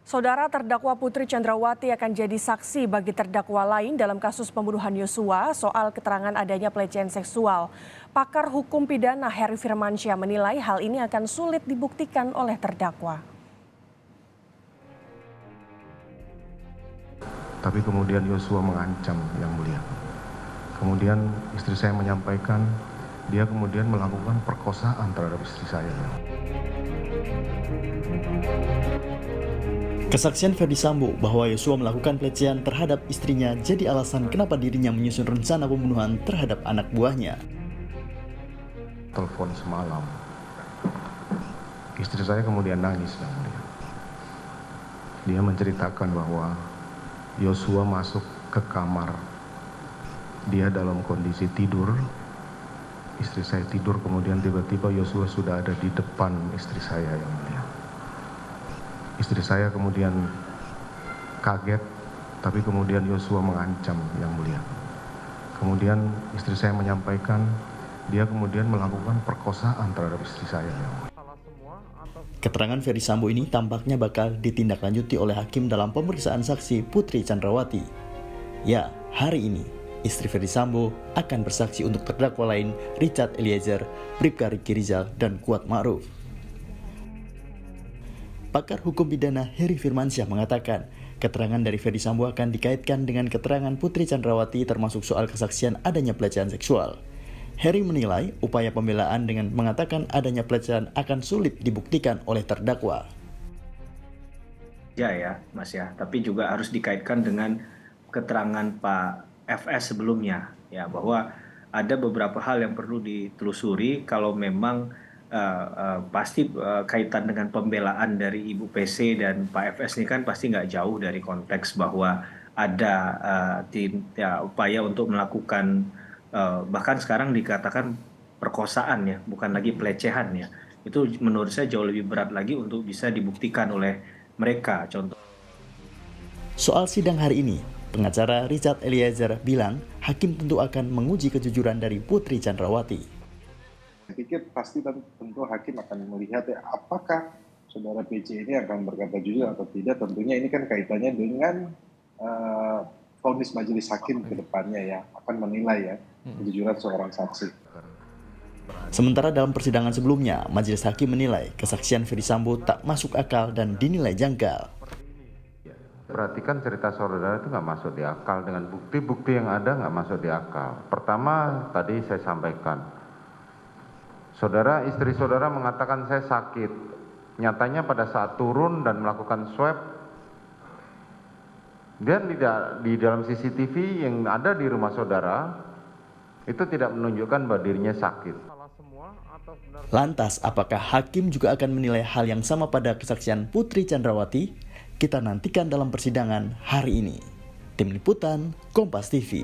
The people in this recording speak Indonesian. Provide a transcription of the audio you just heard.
Saudara terdakwa Putri Chandrawati akan jadi saksi bagi terdakwa lain dalam kasus pembunuhan Yosua soal keterangan adanya pelecehan seksual. Pakar hukum pidana Heri Firmansyah menilai hal ini akan sulit dibuktikan oleh terdakwa. Tapi kemudian Yosua mengancam Yang Mulia. Kemudian istri saya menyampaikan dia kemudian melakukan perkosaan terhadap istri saya. Kesaksian Ferdy Sambo bahwa Yosua melakukan pelecehan terhadap istrinya jadi alasan kenapa dirinya menyusun rencana pembunuhan terhadap anak buahnya. Telepon semalam, istri saya kemudian nangis. Yang Mulia. Dia menceritakan bahwa Yosua masuk ke kamar. Dia dalam kondisi tidur. Istri saya tidur, kemudian tiba-tiba Yosua sudah ada di depan istri saya. Yang Mulia. Istri saya kemudian kaget, tapi kemudian Yosua mengancam Yang Mulia. Kemudian istri saya menyampaikan dia kemudian melakukan perkosaan terhadap istri saya. Keterangan Ferdy Sambo ini tampaknya bakal ditindaklanjuti oleh hakim dalam pemeriksaan saksi Putri Chandrawati. Ya, hari ini istri Ferdy Sambo akan bersaksi untuk terdakwa lain Richard Eliezer, Bribka Ricky Rizal, dan Kuat Ma'ruf. Pakar hukum pidana Heri Firmansyah mengatakan, keterangan dari Ferdy Sambo akan dikaitkan dengan keterangan Putri Chandrawati termasuk soal kesaksian adanya pelecehan seksual. Heri menilai upaya pembelaan dengan mengatakan adanya pelecehan akan sulit dibuktikan oleh terdakwa. Ya, Mas ya, tapi juga harus dikaitkan dengan keterangan Pak FS sebelumnya, ya, bahwa ada beberapa hal yang perlu ditelusuri kalau memang pasti kaitan dengan pembelaan dari Ibu PC dan Pak FS ini kan pasti nggak jauh dari konteks bahwa ada upaya untuk melakukan bahkan sekarang dikatakan perkosaan ya, bukan lagi pelecehan ya. Itu menurut saya jauh lebih berat lagi untuk bisa dibuktikan oleh mereka. Contoh. Soal sidang hari ini, pengacara Richard Eliezer bilang hakim tentu akan menguji kejujuran dari Putri Chandrawati. Saya pikir pasti tentu hakim akan melihat ya, apakah saudara PC ini akan berkata jujur atau tidak. Tentunya ini kan kaitannya dengan vonis majelis hakim ke depannya ya, akan menilai ya kejujuran seorang saksi. Sementara dalam persidangan sebelumnya, majelis hakim menilai kesaksian Ferdy Sambo tak masuk akal dan dinilai janggal. Perhatikan cerita saudara itu nggak masuk di akal dengan bukti-bukti yang ada nggak masuk di akal. Pertama tadi saya sampaikan. Istri saudara mengatakan saya sakit. Nyatanya pada saat turun dan melakukan swab, dan di dalam CCTV yang ada di rumah saudara, itu tidak menunjukkan bahwa dirinya sakit. Lantas, apakah hakim juga akan menilai hal yang sama pada kesaksian Putri Chandrawati? Kita nantikan dalam persidangan hari ini. Tim Liputan, Kompas TV.